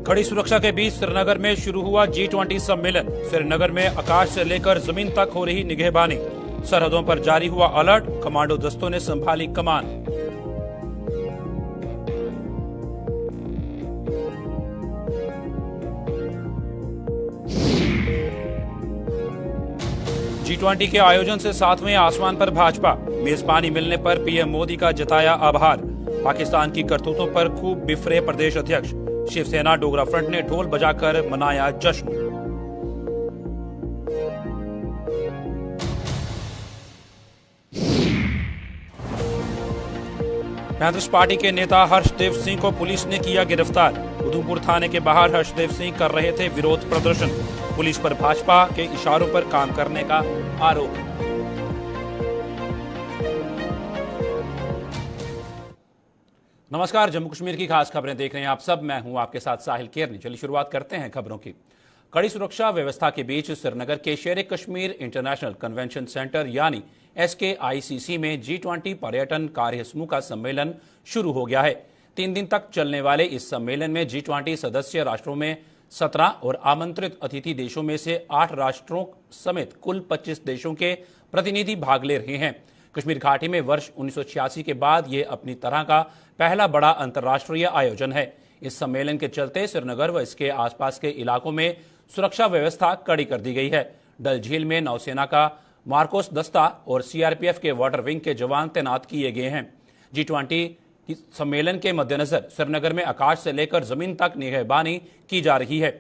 कड़ी सुरक्षा के बीच श्रीनगर में शुरू हुआ G20 सम्मेलन। श्रीनगर में आकाश से लेकर जमीन तक हो रही निगहबानी। सरहदों पर जारी हुआ अलर्ट, कमांडो दस्तों ने संभाली कमान। G20 के आयोजन से 7वें आसमान पर भाजपा। मेजबानी मिलने पर पीएम मोदी का जताया आभार। पाकिस्तान की करतूतों पर खूब बिफरे प्रदेश अध्यक्ष। शिवसेना डोगरा फ्रंट ने ढोल बजाकर मनाया जश्न। पैंथर्स पार्टी के नेता हर्षदेव सिंह को पुलिस ने किया गिरफ्तार। उधमपुर थाने के बाहर हर्षदेव सिंह कर रहे थे विरोध प्रदर्शन। पुलिस पर भाजपा के इशारों पर काम करने का आरोप। नमस्कार, जम्मू कश्मीर की खास खबरें देख रहे हैं आप सब। मैं हूं आपके साथ साहिल केरनी। चलिए शुरुआत करते हैं खबरों की। कड़ी सुरक्षा व्यवस्था के बीच श्रीनगर के शेर कश्मीर इंटरनेशनल कन्वेंशन सेंटर यानी SKICC में G20 पर्यटन कार्य समूह का सम्मेलन शुरू हो गया है। 3 दिन तक चलने वाले इस सम्मेलन में G20 सदस्य राष्ट्रों में 17 और आमंत्रित अतिथि देशों में से 8 राष्ट्रों समेत कुल 25 देशों के प्रतिनिधि भाग ले रहे हैं। कश्मीर घाटी में वर्ष 1986 के बाद ये अपनी तरह का पहला बड़ा अंतर्राष्ट्रीय आयोजन है। इस सम्मेलन के चलते श्रीनगर व इसके आसपास के इलाकों में सुरक्षा व्यवस्था कड़ी कर दी गई है। डल झील में नौसेना का मार्कोस दस्ता और CRPF के वाटर विंग के जवान तैनात किए गए हैं। G20 सम्मेलन के मद्देनजर श्रीनगर में आकाश से लेकर जमीन तक निगहबानी की जा रही है।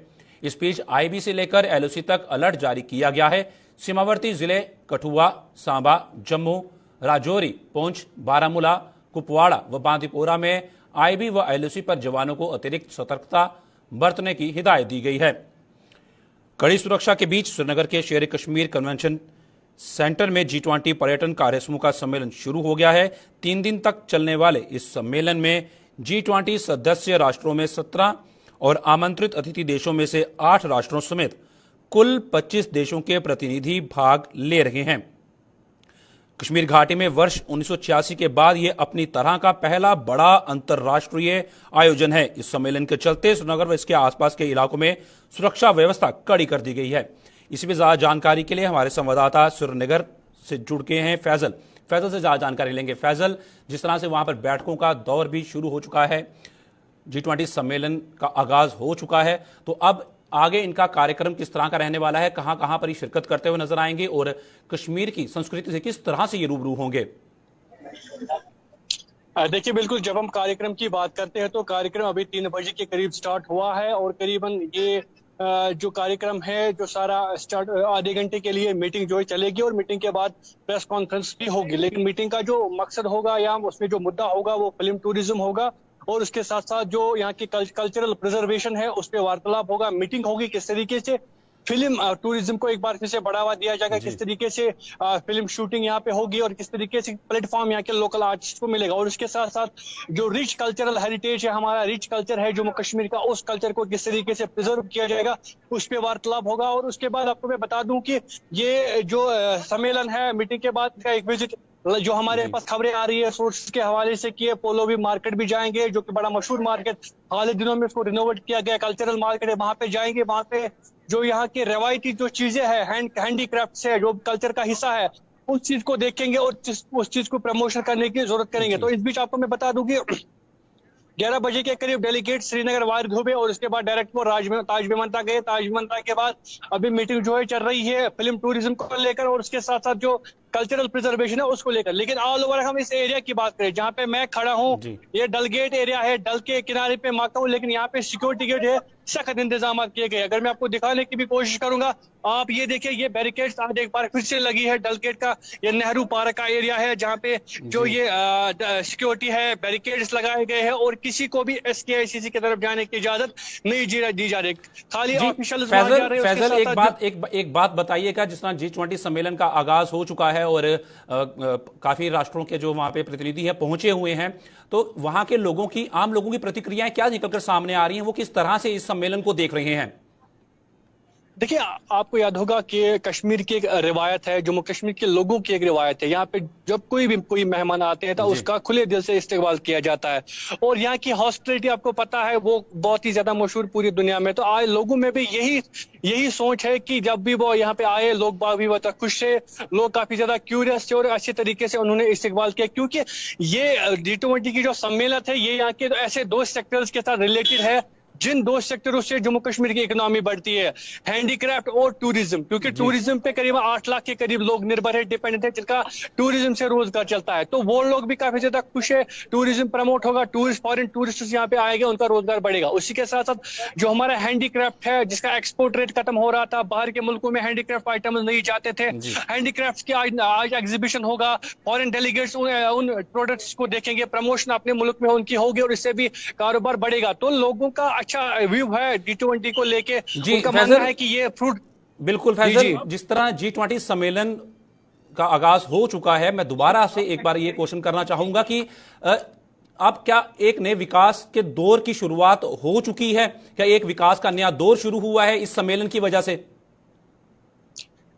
इस बीच IB से लेकर LOC तक अलर्ट जारी किया गया है। सीमावर्ती जिले कठुआ, सांबा, जम्मू, राजौरी, पुंछ, बारामूला, कुपवाड़ा व बांदीपोरा में IB व LOC पर जवानों को अतिरिक्त सतर्कता बरतने की हिदायत दी गई है। कड़ी सुरक्षा के बीच श्रीनगर के शेर कश्मीर कन्वेंशन सेंटर में G20 पर्यटन कार्य समूह का सम्मेलन शुरू हो गया है। 3 दिन तक चलने वाले इस सम्मेलन में G20 सदस्य राष्ट्रों में 17 और आमंत्रित अतिथि देशों में से 8 राष्ट्रों समेत कुल 25 देशों के प्रतिनिधि भाग ले रहे हैं। कश्मीर घाटी में वर्ष 1986 के बाद यह अपनी तरह का पहला बड़ा अंतर्राष्ट्रीय आयोजन है। इस सम्मेलन के चलते श्रीनगर व इसके आसपास के इलाकों में सुरक्षा व्यवस्था कड़ी कर दी गई है। इसी में ज्यादा जानकारी के लिए हमारे संवाददाता श्रीनगर से जुड़ गए हैं फैजल से ज्यादा जानकारी लेंगे। फैजल, जिस तरह से वहां पर बैठकों का दौर भी शुरू हो चुका है, G20 सम्मेलन का आगाज हो चुका है, तो अब आगे इनका कार्यक्रम किस तरह का रहने वाला है? कहां कहां पर ये शिरकत करते हुए नजर आएंगे और कश्मीर की संस्कृति से किस तरह से ये रूबरू होंगे? देखिए, बिल्कुल, जब हम कार्यक्रम की बात करते हैं तो कार्यक्रम अभी 3 बजे के करीब स्टार्ट हुआ है और करीबन ये जो कार्यक्रम है जो सारा स्टार्ट आधे घंटे के लिए मीटिंग जो है चलेगी और मीटिंग के बाद प्रेस कॉन्फ्रेंस भी होगी। लेकिन मीटिंग का जो मकसद होगा या उसमें जो मुद्दा होगा वो फिल्म टूरिज्म होगा और उसके साथ साथ जो यहाँ की कल्चरल प्रिजर्वेशन है उस पर वार्तालाप होगा। मीटिंग होगी किस तरीके से फिल्म टूरिज्म को एक बार फिर से बढ़ावा दिया जाएगा, किस तरीके से फिल्म शूटिंग यहाँ पे होगी और किस तरीके से प्लेटफॉर्म यहाँ के लोकल आर्टिस्ट को मिलेगा। और उसके साथ साथ जो रिच कल्चरल हेरिटेज है, हमारा रिच कल्चर है जम्मू कश्मीर का, उस कल्चर को किस तरीके से प्रिजर्व किया जाएगा उस पर वार्तालाप होगा। और उसके बाद आपको मैं बता दूं कि ये जो सम्मेलन है, मीटिंग के बाद का एक विजिट जो हमारे पास खबरें आ रही है सोर्सेज के हवाले से कि पोलो भी मार्केट भी जाएंगे, जो कि बड़ा मशहूर मार्केट, हाल ही दिनों में उसको रिनोवेट किया गया कल्चरल मार्केट है, वहां पे जाएंगे। वहां पे जो यहाँ की रवायती जो चीजें हैं, हैंडीक्राफ्ट है, जो कल्चर का हिस्सा है, उस चीज को देखेंगे और उस चीज को प्रमोशन करने की जरूरत करेंगे। तो इस बीच आपको मैं बता दूं कि 11 बजे के करीब डेलीगेट श्रीनगर वार्ड हुए और उसके बाद डायरेक्ट वो ताज महमंता गए। ताज महमंता के बाद अभी मीटिंग जो है चल रही है फिल्म टूरिज्म को लेकर और उसके साथ साथ जो कल्चरल प्रिजर्वेशन है उसको लेकर। लेकिन ऑल ओवर हम इस एरिया की बात करें जहाँ पे मैं खड़ा हूँ, ये डल गेट एरिया है, डल के किनारे पे माता हूँ, लेकिन यहाँ पे सिक्योरिटी गेट है, सख्त इंतजाम किए गए। अगर मैं आपको दिखाने की भी कोशिश करूंगा, आप ये देखिए, ये बैरिकेड्स आज एक बार फिर से लगी है। डल गेट का ये नेहरू पार्क का एरिया है जहाँ पे जो ये सिक्योरिटी है, बैरिकेड्स लगाए गए हैं और किसी को भी SKICC की तरफ जाने की इजाजत नहीं दी जा रही। खाली ऑफिशियल एक बात बताइएगा, जिस तरह G20 सम्मेलन का आगाज हो चुका है और काफी राष्ट्रों के जो वहां पे प्रतिनिधि हैं पहुंचे हुए हैं, तो वहां के लोगों की, आम लोगों की प्रतिक्रियाएं क्या निकलकर सामने आ रही हैं? वो किस तरह से इस सम्मेलन को देख रहे हैं? देखिए, आपको याद होगा कि कश्मीर की एक रिवायत है, जम्मू कश्मीर के लोगों की एक रिवायत है। यहाँ पे जब कोई मेहमान आते हैं तो जी। उसका खुले दिल से इस्तेकबाल किया जाता है। और यहाँ की हॉस्पिटलिटी आपको पता है वो बहुत ही ज्यादा मशहूर पूरी दुनिया में। तो आए लोगों में भी यही यही सोच है कि जब भी वो यहाँ पे आए, लोग बाग भी बहुत खुश थे, लोग काफी ज्यादा क्यूरियस थे और अच्छे तरीके से उन्होंने इस्तेकबाल किया। क्योंकि ये G20 की जो सम्मेलन है, ये यहाँ के ऐसे दो सेक्टर्स के साथ रिलेटेड है जिन दो सेक्टरों से जम्मू कश्मीर की इकोनॉमी बढ़ती है, हैंडीक्राफ्ट और टूरिज्म। क्योंकि जी। टूरिज्म पे करीब 8 लाख के करीब लोग निर्भर है, डिपेंडेंट है, जिनका टूरिज्म से रोजगार चलता है। तो वो लोग भी काफी ज्यादा खुश है, टूरिज्म प्रमोट होगा, फॉरेन टूरिस्ट यहाँ पे आएंगे, उनका रोजगार बढ़ेगा। उसी के साथ साथ जो हमारा हैंडीक्राफ्ट है, जिसका एक्सपोर्ट रेट खत्म हो रहा था, बाहर के मुल्कों में हैंडीक्राफ्ट आइटम्स नहीं जाते थे, जी। हैंडीक्राफ्ट की आज एग्जीबिशन होगा, फॉरेन डेलीगेट्स उन प्रोडक्ट्स को देखेंगे, प्रमोशन अपने मुल्क में उनकी होगी और इससे भी कारोबार बढ़ेगा। तो लोगों का अच्छा व्यू है G20 को लेके। जी उनका मानना फैजल, है कि ये फ्रूट। बिल्कुल जी फैजल, जी जिस तरह G20 सम्मेलन का आगाज हो चुका है, मैं दोबारा से एक बार ये क्वेश्चन करना चाहूंगा कि अब क्या एक नए विकास के दौर की शुरुआत हो चुकी है? क्या एक विकास का नया दौर शुरू हुआ है इस सम्मेलन की वजह से?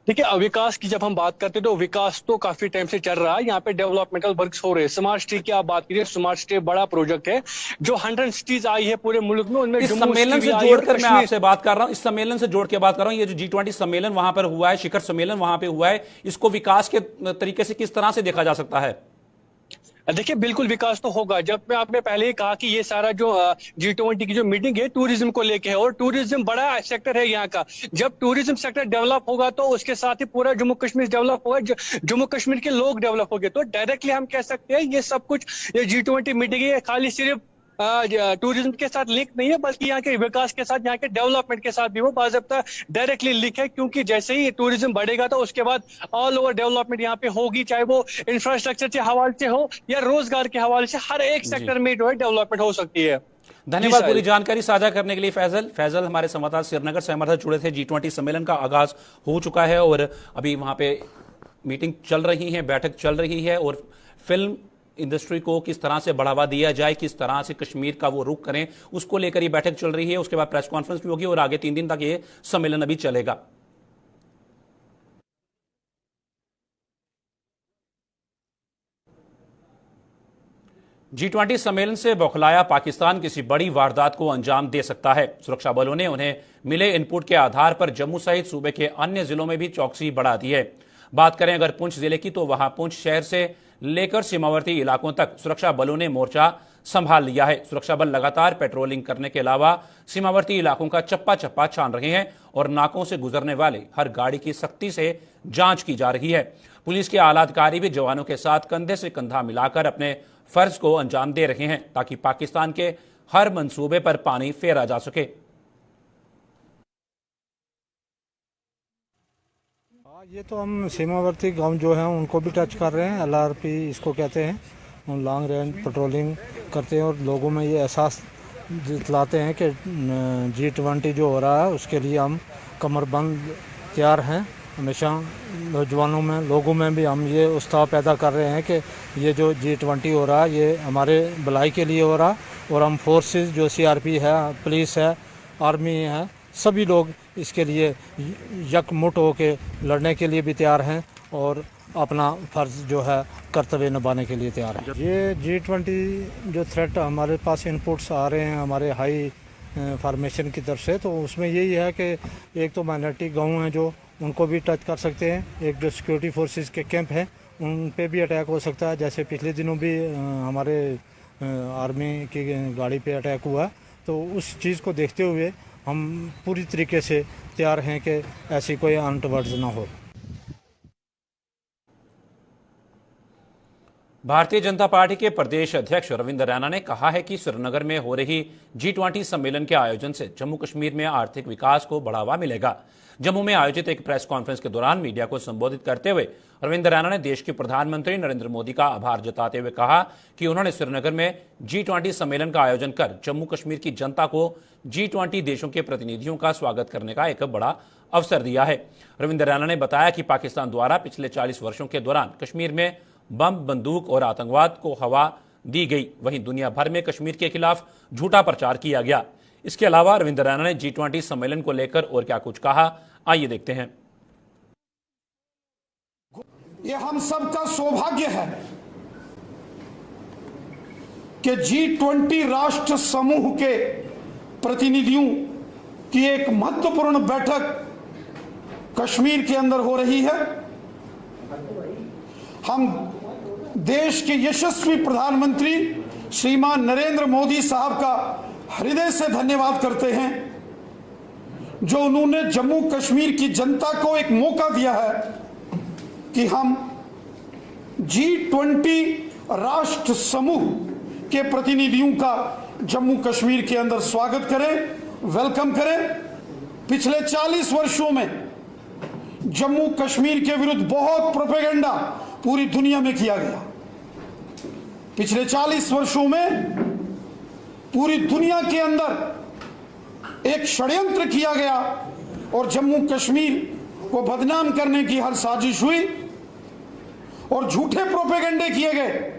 देखिए, विकास की जब हम बात करते हैं तो विकास तो काफी टाइम से चल रहा है। यहाँ पे डेवलपमेंटल वर्क्स हो रहे हैं। स्मार्ट सिटी की आप बात करिए, स्मार्ट सिटी बड़ा प्रोजेक्ट है जो 100 सिटीज आई है पूरे मुल्क में, उनमें इस जम्मू सिटी सम्मेलन भी से आई है और जोड़कर मैं कश्मीर। आपसे बात कर रहा हूं, इस सम्मेलन से जोड़ के बात कर रहा हूं, ये जो G20 सम्मेलन वहां पर हुआ है, शिखर सम्मेलन वहां पे हुआ है, इसको विकास के तरीके से किस तरह से देखा जा सकता है? देखिए, बिल्कुल विकास तो होगा। जब मैं आपने पहले ही कहा कि ये सारा जो G20 की जो मीटिंग है टूरिज्म को लेके है, और टूरिज्म बड़ा सेक्टर है यहाँ का। जब टूरिज्म सेक्टर डेवलप होगा तो उसके साथ ही पूरा जम्मू कश्मीर डेवलप होगा, जम्मू कश्मीर के लोग डेवलप होंगे। तो डायरेक्टली हम कह सकते हैं ये सब कुछ, ये G20 मीटिंग है, खाली सिर्फ टूरिज्म के साथ लिंक नहीं है, बल्कि यहाँ के विकास के साथ, यहाँ के डेवलपमेंट के साथ भी वो बाकायदा डायरेक्टली लिंक है। क्योंकि जैसे ही टूरिज्म बढ़ेगा तो उसके बाद ऑल ओवर डेवलपमेंट यहाँ पे होगी, चाहे वो इंफ्रास्ट्रक्चर के हवाले से हो या रोजगार के हवाले से, हर एक जी, सेक्टर में जो है डेवलपमेंट हो सकती है। जी धन्यवाद पूरी साहिल। जानकारी साझा करने के लिए फैजल हमारे संवाददाता श्रीनगर से हमारे साथ जुड़े थे। G20 सम्मेलन का आगाज हो चुका है और अभी वहां पे मीटिंग चल रही है, बैठक चल रही है और फिल्म इंडस्ट्री को किस तरह से बढ़ावा दिया जाए, किस तरह से कश्मीर का वो रुख करें, उसको लेकर ये बैठक चल रही है। उसके बाद प्रेस कॉन्फ्रेंस भी होगी और आगे 3 दिन तक ये सम्मेलन अभी चलेगा। G20 सम्मेलन से बौखलाया पाकिस्तान किसी बड़ी वारदात को अंजाम दे सकता है। सुरक्षा बलों ने उन्हें मिले इनपुट के आधार पर जम्मू सहित सूबे के अन्य जिलों में भी चौकसी बढ़ा दी है। बात करें अगर पुंछ जिले की, तो वहां पुंछ शहर से लेकर सीमावर्ती इलाकों तक सुरक्षा बलों ने मोर्चा संभाल लिया है। सुरक्षा बल लगातार पेट्रोलिंग करने के अलावा सीमावर्ती इलाकों का चप्पा चप्पा छान रहे हैं और नाकों से गुजरने वाले हर गाड़ी की सख्ती से जांच की जा रही है। पुलिस के आला अधिकारी भी जवानों के साथ कंधे से कंधा मिलाकर अपने फर्ज को अंजाम दे रहे हैं ताकि पाकिस्तान के हर मंसूबे पर पानी फेरा जा सके। ये तो हम सीमावर्ती गांव जो हैं उनको भी टच कर रहे हैं, LRP इसको कहते हैं। हम लॉन्ग रेंज पेट्रोलिंग करते हैं और लोगों में ये एहसास दिलाते हैं कि G20 जो हो रहा है उसके लिए हम कमरबंद तैयार हैं। हमेशा नौजवानों में, लोगों में भी हम ये उत्साह पैदा कर रहे हैं कि ये जो G20 हो रहा है ये हमारे भलाई के लिए हो रहा है और हम फोर्सेस जो CRP है, पुलिस है, आर्मी है, सभी लोग इसके लिए यकमुट होकर लड़ने के लिए भी तैयार हैं और अपना फ़र्ज़ जो है कर्तव्य निभाने के लिए तैयार हैं। ये G20 जो थ्रेट हमारे पास इनपुट्स आ रहे हैं हमारे हाई फार्मेशन की तरफ से, तो उसमें यही है कि एक तो माइनॉरिटी गाँव हैं जो उनको भी टच कर सकते हैं, एक जो सिक्योरिटी फोर्सेस के कैंप हैं उन पे भी अटैक हो सकता है। जैसे पिछले दिनों भी हमारे आर्मी की गाड़ी पे अटैक हुआ, तो उस चीज़ को देखते हुए हम पूरी तरीके से तैयार हैं कि ऐसी कोई अनटवर्ड्स ना हो। भारतीय जनता पार्टी के प्रदेश अध्यक्ष रविंद्र रैना ने कहा है कि श्रीनगर में हो रही G20 सम्मेलन के आयोजन से जम्मू कश्मीर में आर्थिक विकास को बढ़ावा मिलेगा। जम्मू में आयोजित एक प्रेस कॉन्फ्रेंस के दौरान मीडिया को संबोधित करते हुए रविंद्र रैना ने देश के प्रधानमंत्री नरेंद्र मोदी का आभार जताते हुए कहा कि उन्होंने श्रीनगर में G20 सम्मेलन का आयोजन कर जम्मू कश्मीर की जनता को G20 देशों के प्रतिनिधियों का स्वागत करने का एक बड़ा अवसर दिया है। रविंद्र रैना ने बताया कि पाकिस्तान द्वारा पिछले 40 वर्षों के दौरान कश्मीर में बम, बंदूक और आतंकवाद को हवा दी गई, वहीं दुनिया भर में कश्मीर के खिलाफ झूठा प्रचार किया गया। इसके अलावा अरविंद रैना ने G20 सम्मेलन को लेकर और क्या कुछ कहा, आइए देखते हैं। ये हम सबका सौभाग्य है कि G20 राष्ट्र समूह के प्रतिनिधियों की एक महत्वपूर्ण बैठक कश्मीर के अंदर हो रही है। हम देश के यशस्वी प्रधानमंत्री श्रीमान नरेंद्र मोदी साहब का हृदय से धन्यवाद करते हैं, जो उन्होंने जम्मू कश्मीर की जनता को एक मौका दिया है कि हम G20 राष्ट्र समूह के प्रतिनिधियों का जम्मू कश्मीर के अंदर स्वागत करें, वेलकम करें। पिछले 40 वर्षों में जम्मू कश्मीर के विरुद्ध बहुत प्रोपेगेंडा पूरी दुनिया में किया गया। पिछले 40 वर्षों में पूरी दुनिया के अंदर एक षड्यंत्र किया गया और जम्मू कश्मीर को बदनाम करने की हर साजिश हुई और झूठे प्रोपेगेंडे किए गए।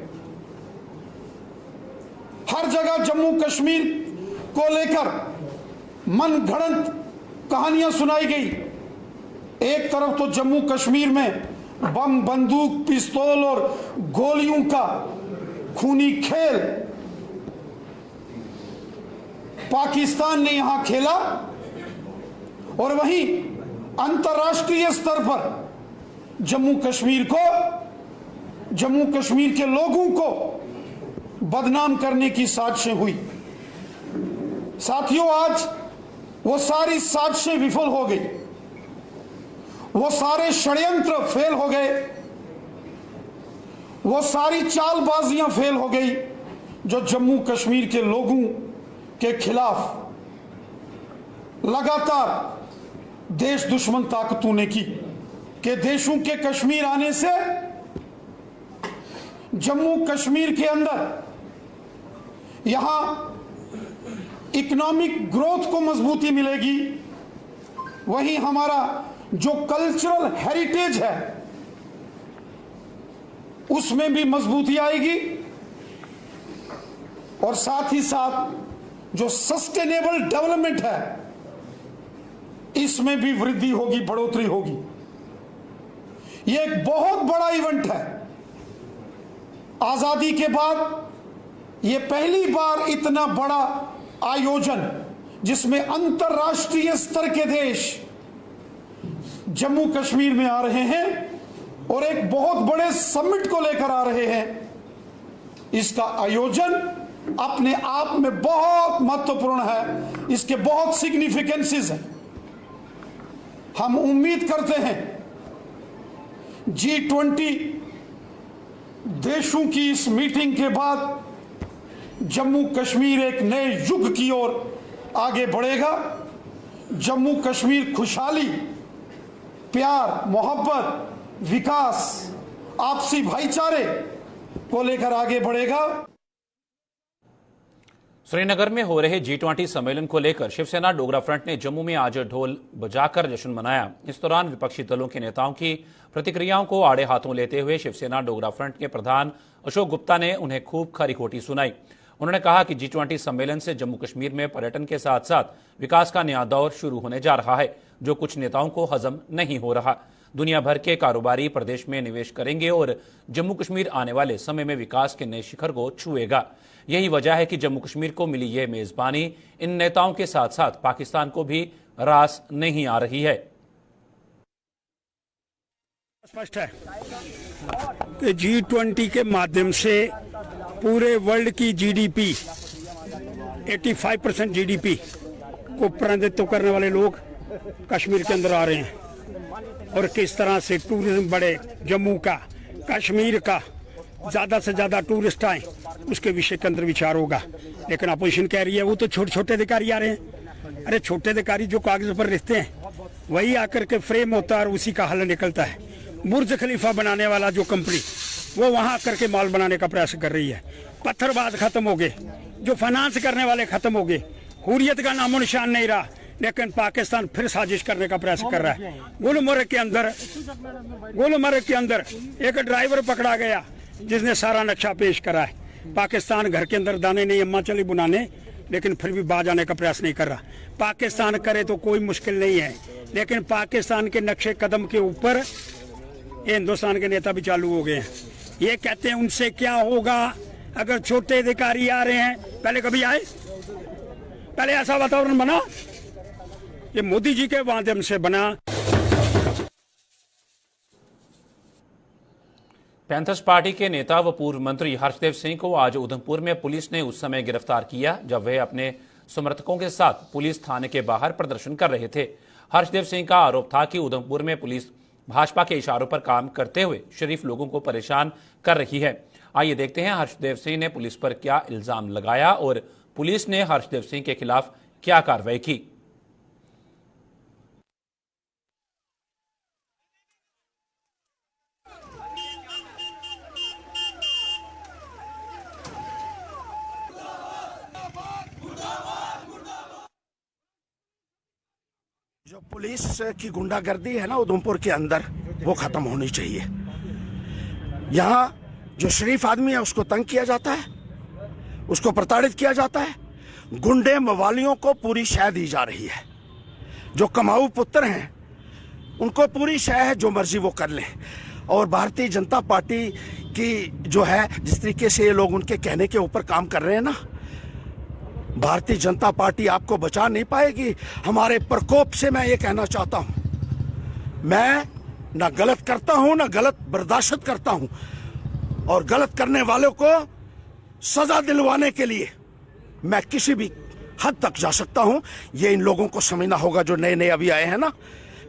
हर जगह जम्मू कश्मीर को लेकर मनगढ़ंत कहानियां सुनाई गई। एक तरफ तो जम्मू कश्मीर में बम, बंदूक, पिस्तौल और गोलियों का खूनी खेल पाकिस्तान ने यहां खेला, और वहीं अंतर्राष्ट्रीय स्तर पर जम्मू कश्मीर के लोगों को बदनाम करने की साजिशें हुई। साथियों, आज वो सारी साजिशें विफल हो गई, वो सारे षड्यंत्र फेल हो गए, वो सारी चालबाजियां फेल हो गई जो जम्मू कश्मीर के लोगों के खिलाफ लगातार देश दुश्मन ताकतों ने की। कि देशों के कश्मीर आने से जम्मू कश्मीर के अंदर यहां इकोनॉमिक ग्रोथ को मजबूती मिलेगी, वहीं हमारा जो कल्चरल हेरिटेज है उसमें भी मजबूती आएगी, और साथ ही साथ जो सस्टेनेबल डेवलपमेंट है इसमें भी वृद्धि होगी, बढ़ोतरी होगी। यह एक बहुत बड़ा इवेंट है। आजादी के बाद यह पहली बार इतना बड़ा आयोजन जिसमें अंतर्राष्ट्रीय स्तर के देश जम्मू कश्मीर में आ रहे हैं और एक बहुत बड़े समिट को लेकर आ रहे हैं। इसका आयोजन अपने आप में बहुत महत्वपूर्ण है, इसके बहुत सिग्निफिकेंसेस हैं। हम उम्मीद करते हैं G20 देशों की इस मीटिंग के बाद जम्मू कश्मीर एक नए युग की ओर आगे बढ़ेगा। जम्मू कश्मीर खुशहाली, प्यार, मोहब्बत, विकास, आपसी भाईचारे को लेकर आगे बढ़ेगा। श्रीनगर में हो रहे G20 सम्मेलन को लेकर शिवसेना डोगरा फ्रंट ने जम्मू में आज ढोल बजाकर जश्न मनाया। इस दौरान विपक्षी दलों के नेताओं की प्रतिक्रियाओं को आड़े हाथों लेते हुए शिवसेना डोगरा फ्रंट के प्रधान अशोक गुप्ता ने उन्हें खूब खरी खोटी सुनाई। उन्होंने कहा कि G20 सम्मेलन से जम्मू कश्मीर में पर्यटन के साथ साथ विकास का नया दौर शुरू होने जा रहा है, जो कुछ नेताओं को हजम नहीं हो रहा। दुनिया भर के कारोबारी प्रदेश में निवेश करेंगे और जम्मू कश्मीर आने वाले समय में विकास के नए शिखर को छुएगा। यही वजह है कि जम्मू कश्मीर को मिली यह मेजबानी इन नेताओं के साथ साथ पाकिस्तान को भी रास नहीं आ रही है। स्पष्ट है कि G20 के माध्यम से पूरे वर्ल्ड की जीडीपी 85% जीडीपी को प्रतिनिधित्व करने वाले लोग कश्मीर के अंदर आ रहे हैं, और किस तरह से टूरिज्म बढ़े, जम्मू का, कश्मीर का, ज़्यादा से ज़्यादा टूरिस्ट आए, उसके विषय के अंदर विचार होगा। लेकिन अपोजिशन कह रही है वो तो छोटे छोटे अधिकारी आ रहे हैं। अरे छोटे अधिकारी जो कागज पर लिखते हैं वही आकर के फ्रेम होता है और उसी का हल निकलता है। बुर्ज खलीफा बनाने वाला जो कंपनी वो वहाँ आकर के माल बनाने का प्रयास कर रही है। पत्थरबाज खत्म हो गए, जो फाइनेंस करने वाले खत्म हो गए, हुर्रियत का नामो निशान नहीं रहा। लेकिन पाकिस्तान फिर साजिश करने का प्रयास कर रहा है। गुलमर्ग के अंदर एक ड्राइवर पकड़ा गया जिसने सारा नक्शा पेश करा है। पाकिस्तान घर के अंदर दाने नहीं अम्मा चली बुनाने, लेकिन फिर भी बाज आने का प्रयास नहीं कर रहा। पाकिस्तान करे तो कोई मुश्किल नहीं है, लेकिन पाकिस्तान के नक्शे कदम के ऊपर ये हिंदुस्तान के नेता भी चालू हो गए हैं। ये कहते हैं उनसे क्या होगा अगर छोटे अधिकारी आ रहे हैं। पहले कभी आए? पहले ऐसा वातावरण बना? ये मोदी जी के माध्यम से बना। पैंथर्स पार्टी के नेता व पूर्व मंत्री हर्षदेव सिंह को आज उधमपुर में पुलिस ने उस समय गिरफ्तार किया जब वे अपने समर्थकों के साथ पुलिस थाने के बाहर प्रदर्शन कर रहे थे। हर्षदेव सिंह का आरोप था कि उधमपुर में पुलिस भाजपा के इशारों पर काम करते हुए शरीफ लोगों को परेशान कर रही है। आइए देखते हैं हर्षदेव सिंह ने पुलिस पर क्या इल्जाम लगाया और पुलिस ने हर्षदेव सिंह के खिलाफ क्या कार्रवाई की। जो पुलिस की गुंडागर्दी है ना उधमपुर के अंदर, वो खत्म होनी चाहिए। यहाँ जो शरीफ आदमी है उसको तंग किया जाता है, उसको प्रताड़ित किया जाता है। गुंडे मवालियों को पूरी शह दी जा रही है। जो कमाऊ पुत्र हैं उनको पूरी शह है, जो मर्जी वो कर लें। और भारतीय जनता पार्टी की जो है, जिस तरीके से ये लोग उनके कहने के ऊपर काम कर रहे हैं ना, भारतीय जनता पार्टी आपको बचा नहीं पाएगी। हमारे प्रकोप से मैं ये कहना चाहता हूं, मैं ना गलत करता हूं ना गलत बर्दाश्त करता हूं, और गलत करने वालों को सजा दिलवाने के लिए मैं किसी भी हद तक जा सकता हूं। ये इन लोगों को समझना होगा जो नए नए अभी आए हैं ना।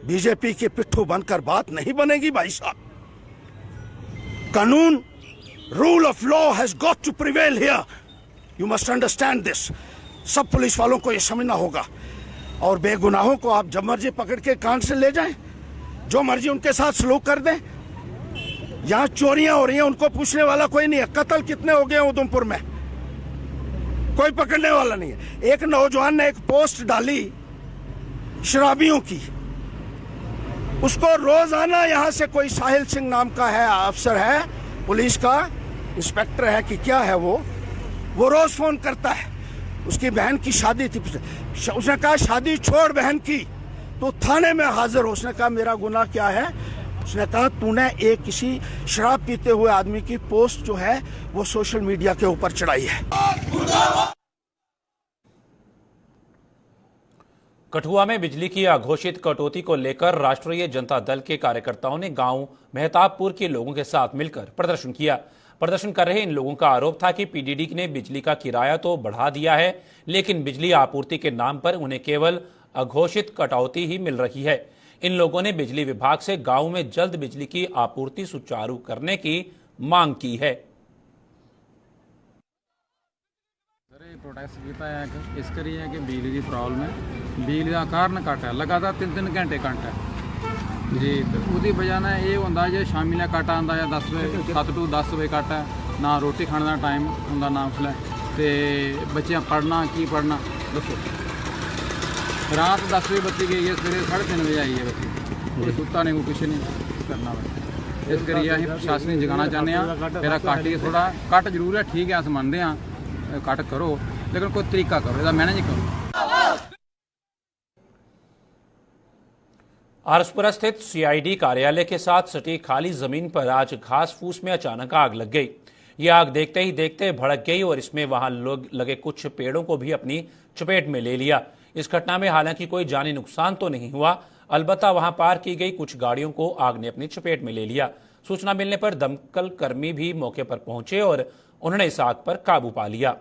बीजेपी के पिट्ठू बनकर बात नहीं बनेगी भाई साहब। कानून, rule of law has got to prevail here. You must understand this. सब पुलिस वालों को यह समझना होगा। और बेगुनाहों को आप जब मर्जी पकड़ के कान से ले जाएं, जो मर्जी उनके साथ सलूक कर दें। यहां चोरियां हो रही हैं, उनको पूछने वाला कोई नहीं है। कत्ल कितने हो गए उधमपुर में, कोई पकड़ने वाला नहीं है। एक नौजवान ने एक पोस्ट डाली शराबियों की, उसको रोजाना यहां से कोई साहिल सिंह नाम का है, अफसर है पुलिस का, इंस्पेक्टर है कि क्या है, वो रोज फोन करता है। उसकी बहन की शादी थी, उसने कहा शादी छोड़ बहन की, तो थाने में हाजिर हो। उसने कहा मेरा गुनाह क्या है? उसने कहा तूने एक किसी शराब पीते हुए आदमी की पोस्ट जो है वो सोशल मीडिया के ऊपर चढ़ाई है। कठुआ में बिजली की अघोषित कटौती को लेकर राष्ट्रीय जनता दल के कार्यकर्ताओं ने गांव मेहताबपुर के लोगों के साथ मिलकर प्रदर्शन किया। प्रदर्शन कर रहे इन लोगों का आरोप था कि पीडीडी ने बिजली का किराया तो बढ़ा दिया है, लेकिन बिजली आपूर्ति के नाम पर उन्हें केवल अघोषित कटौती ही मिल रही है। इन लोगों ने बिजली विभाग से गांव में जल्द बिजली की आपूर्ति सुचारू करने की मांग की है। प्रोटेस्ट किया है कि इस करिए कि बिजली की प्रॉब्लम है, बिजली का कारण घट है, लगातार 3-3 घंटे घट है जी। तो उसकी वजह ने ये होंगे जो शामी ने कट आता या 10 बजे 7 to 10 बजे कट है, ना रोटी खाने का टाइम होंगे ना उसले, तो बच्चे पढ़ना की पढ़ना दसो। रात 10 बजे बत्ती गई है, सवेरे 3:30 बजे आई है बत्ती, कोई सुता नहीं, कोई कुछ नहीं करना। इस करिए अं प्रशासन जगाना चाहते हैं। मेरा कट ही थोड़ा कट जरूर है, ठीक है, अस मनते हैं कट करो, लेकिन कोई तरीका करो, इसका मैनेज करो। आरसपुरा स्थित सीआईडी कार्यालय के साथ सटी खाली जमीन पर आज घास फूस में अचानक आग लग गई। यह आग देखते ही देखते भड़क गई और इसमें वहां लोग लगे कुछ पेड़ों को भी अपनी चपेट में ले लिया। इस घटना में हालांकि कोई जानी नुकसान तो नहीं हुआ, अलबत्ता वहां पार की गई कुछ गाड़ियों को आग ने अपनी चपेट में ले लिया। सूचना मिलने पर दमकल कर्मी भी मौके पर पहुंचे और उन्होंने इस आग पर काबू पा लिया।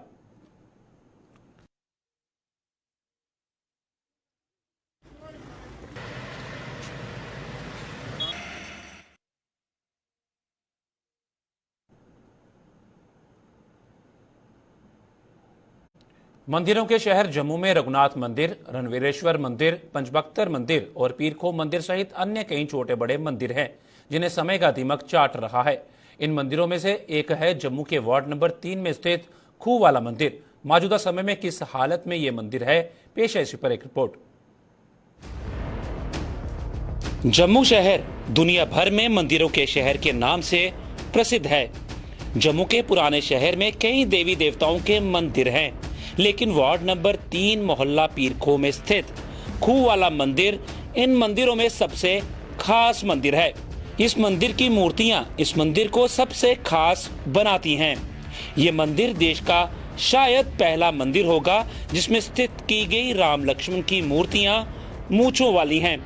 मंदिरों के शहर जम्मू में रघुनाथ मंदिर, रणवीरेश्वर मंदिर, पंचबख्तर मंदिर और पीरखो मंदिर सहित अन्य कई छोटे बड़े मंदिर हैं जिन्हें समय का दीमक चाट रहा है। इन मंदिरों में से एक है जम्मू के वार्ड नंबर 3 में स्थित खूह वाला मंदिर। मौजूदा समय में किस हालत में यह मंदिर है, पेश है इसी पर एक रिपोर्ट। जम्मू शहर दुनिया भर में मंदिरों के शहर के नाम से प्रसिद्ध है। जम्मू के पुराने शहर में कई देवी देवताओं के मंदिर हैं। लेकिन वार्ड नंबर 3 मोहल्ला पीरखो में स्थित खूह वाला मंदिर इन मंदिरों में सबसे खास मंदिर है। इस मंदिर की मूर्तियां इस मंदिर को सबसे खास बनाती हैं। ये मंदिर देश का शायद पहला मंदिर होगा जिसमें स्थित की गई राम लक्ष्मण की मूर्तियां मूंछों वाली हैं।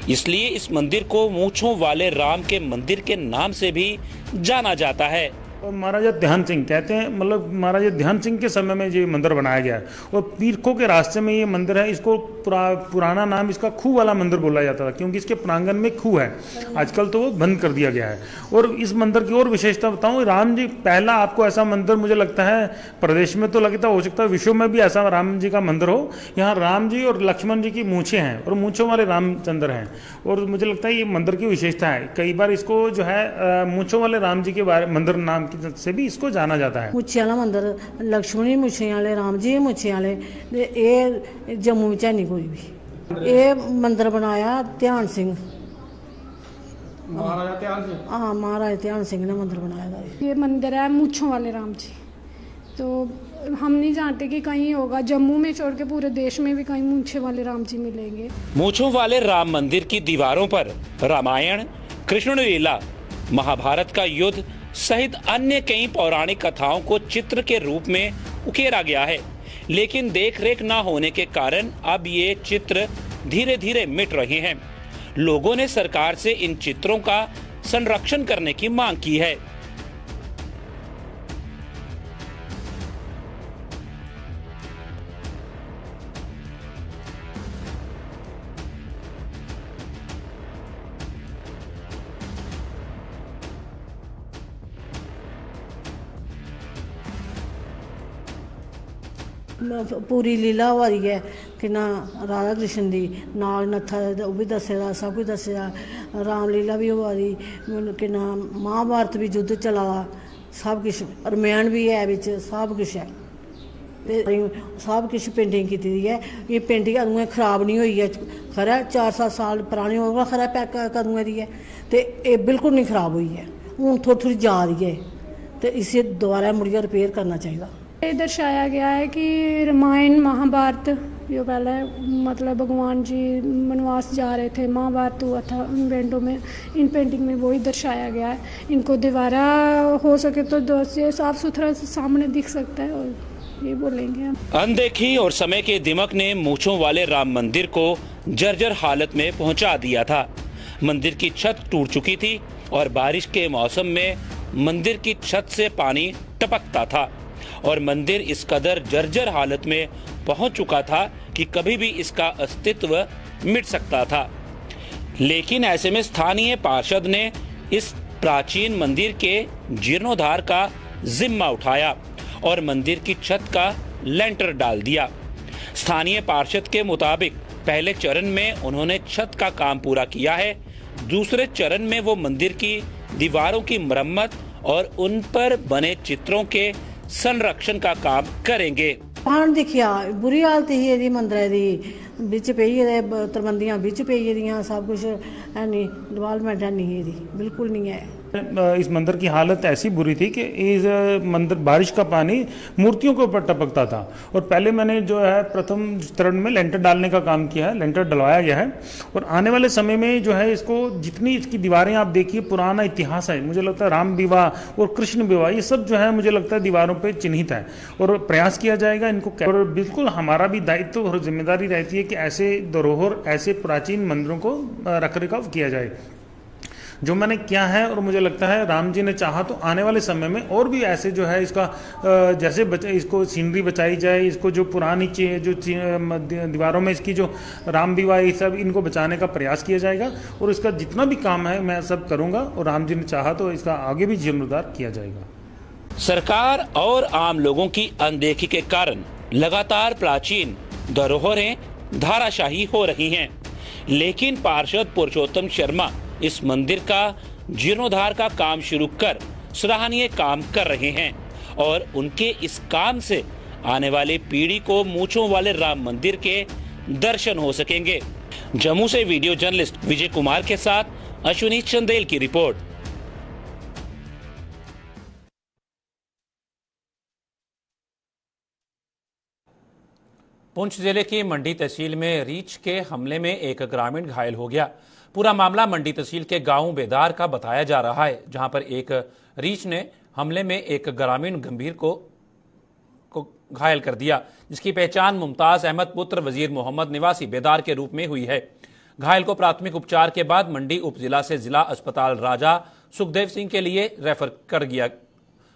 इसलिए इस मंदिर को मूंछों वाले राम के मंदिर के नाम से भी जाना जाता है। और महाराजा ध्यान सिंह कहते हैं, मतलब महाराजा ध्यान सिंह के समय में ये मंदिर बनाया गया है और पीरखो के रास्ते में ये मंदिर है। इसको पुराना नाम इसका खूह वाला मंदिर बोला जाता था क्योंकि इसके प्रांगण में खूह है। आजकल तो वो बंद कर दिया गया है। और इस मंदिर की और विशेषता बताऊं, राम जी पहला आपको ऐसा मंदिर मुझे लगता है प्रदेश में तो लगता हो सकता है विश्व में भी ऐसा राम जी का मंदिर हो। यहाँ राम जी और लक्ष्मण जी की मूछें हैं और मूछों वाले रामचंद्र हैं और मुझे लगता है ये मंदिर की विशेषता है। कई बार इसको जो है मूछों वाले राम जी के बारे मंदिर नाम से भी इसको जाना जाता है। मुच्छे वाला मंदिर लक्ष्मण मुच्छे वाले राम जी मुच्छे वाले ये जम्मू में नहीं कोई भी। ये मंदिर बनाया ध्यान सिंह, महाराजा ध्यान सिंह। हाँ, महाराजा ध्यान सिंह ने मंदिर बनाया था। ये मंदिर है मूंछों वाले राम जी। तो हम नहीं जानते कि कहीं होगा, जम्मू में छोड़ के पूरे देश में भी कहीं मूंछे वाले राम जी मिलेंगे। मूंछों वाले राम मंदिर की दीवारों पर रामायण, कृष्ण लीला, महाभारत का युद्ध सहित अन्य कई पौराणिक कथाओं को चित्र के रूप में उकेरा गया है। लेकिन देखरेख न होने के कारण अब ये चित्र धीरे धीरे मिट रहे हैं। लोगों ने सरकार से इन चित्रों का संरक्षण करने की मांग की है। पूरी लीला हो रही है कि ना राधा कृष्ण दी नाल नत्था वो भी दस्सेदा, सब कुछ दस्सेदा। रामलीला भी हो रही कि ना महाभारत भी युद्ध चला दा, सब कुछ रामायण भी है बिच, सब कुछ है। सब कुछ पेंटिंग की दी है। ये पेंटिंग अदूं खराब नहीं हुई है, खरा 4-7 साल पुरानी होगा, खरा पैक कदूं दी है तो ये बिल्कुल नहीं खराब हुई है। हूँ थोड़ी थोड़ी जा रही है तो इसे दोबारा मुड़िया रिपेयर करना चाहिए। ये दर्शाया गया है कि रामायण महाभारत जो पहले मतलब भगवान जी वनवास जा रहे थे, महाभारत हुआ था उन पेंटों में, इन पेंटिंग में वही दर्शाया गया है। इनको दोबारा हो सके तो साफ सुथरा सामने दिख सकता है और ये बोलेंगे हम। अनदेखी और समय के दिमक ने मूंछों वाले राम मंदिर को जर्जर हालत में पहुंचा दिया था। मंदिर की छत टूट चुकी थी और बारिश के मौसम में मंदिर की छत से पानी टपकता था और मंदिर इस कदर जर्जर हालत में पहुंच चुका था कि कभी भी इसका अस्तित्व मिट सकता था। लेकिन ऐसे में स्थानीय पार्षद ने इस प्राचीन मंदिर के जीर्णोद्धार का जिम्मा उठाया और मंदिर की छत का लेंटर डाल दिया। स्थानीय पार्षद के मुताबिक पहले चरण में उन्होंने छत का काम पूरा किया है। दूसरे चरण में वो मंदिर की दीवारों की मरम्मत और उन पर बने चित्रों के संरक्षण का काम करेंगे। पान दिखिया बुरी हालत ही है मंदिर दी, बिच पई है तरबंदियां बिच पई है, सब कुछ है नहीं, डेवलपमेंट है नहीं है, बिल्कुल नहीं है। इस मंदिर की हालत ऐसी बुरी थी कि इस मंदिर बारिश का पानी मूर्तियों के ऊपर टपकता था। और पहले मैंने जो है प्रथम चरण में लेंटर डालने का काम किया है, लेंटर डलवाया गया है और आने वाले समय में जो है इसको जितनी इसकी दीवारें आप देखिए, पुराना इतिहास है, मुझे लगता है राम विवाह और कृष्ण विवाह ये सब जो है मुझे लगता है दीवारों पर चिन्हित है और प्रयास किया जाएगा इनको। और बिल्कुल हमारा भी दायित्व और जिम्मेदारी रहती है कि ऐसे धरोहर, ऐसे प्राचीन मंदिरों को रख रखाव किया जाए, जो मैंने किया है। और मुझे लगता है राम जी ने चाहा तो आने वाले समय में और भी ऐसे जो है इसका जैसे इसको सीनरी बचाई जाए, इसको जो पुरानी जो दीवारों में इसकी जो राम विवाह ये सब इनको बचाने का प्रयास किया जाएगा और इसका जितना भी काम है मैं सब करूंगा और राम जी ने चाहा तो इसका आगे भी जीर्णोद्धार किया जाएगा। सरकार और आम लोगों की अनदेखी के कारण लगातार प्राचीन धरोहरें धाराशाही हो रही हैं, लेकिन पार्षद पुरुषोत्तम शर्मा इस मंदिर का जीर्णोद्धार का काम शुरू कर सराहनीय काम कर रहे हैं और उनके इस काम से आने वाली पीढ़ी को मूंछों वाले राम मंदिर के दर्शन हो सकेंगे। जम्मू से वीडियो जर्नलिस्ट विजय कुमार के साथ अश्विनी चंदेल की रिपोर्ट। पुंछ जिले की मंडी तहसील में रीछ के हमले में एक ग्रामीण घायल हो गया। पूरा मामला मंडी तहसील के गांव बेदार का बताया जा रहा है, जहां पर एक रीछ ने हमले में एक ग्रामीण गंभीर को घायल कर दिया, जिसकी पहचान मुमताज अहमद पुत्र वजीर मोहम्मद निवासी बेदार के रूप में हुई है। घायल को प्राथमिक उपचार के बाद मंडी उपजिला से जिला अस्पताल राजा सुखदेव सिंह के लिए रेफर कर दिया।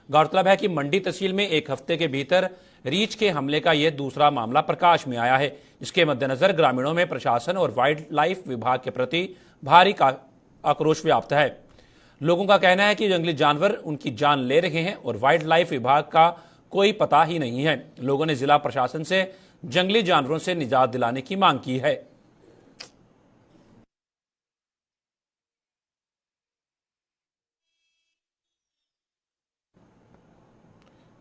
गौरतलब है कि मंडी तहसील में एक हफ्ते के भीतर रीछ के हमले का यह दूसरा मामला प्रकाश में आया है। इसके मद्देनजर ग्रामीणों में प्रशासन और वाइल्ड लाइफ विभाग के प्रति भारी आक्रोश व्याप्त है। लोगों का कहना है कि जंगली जानवर उनकी जान ले रहे हैं और वाइल्ड लाइफ विभाग का कोई पता ही नहीं है। लोगों ने जिला प्रशासन से जंगली जानवरों से निजात दिलाने की मांग की है।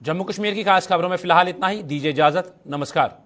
जम्मू कश्मीर की खास खबरों में फिलहाल इतना ही। दीजिए इजाजत। नमस्कार।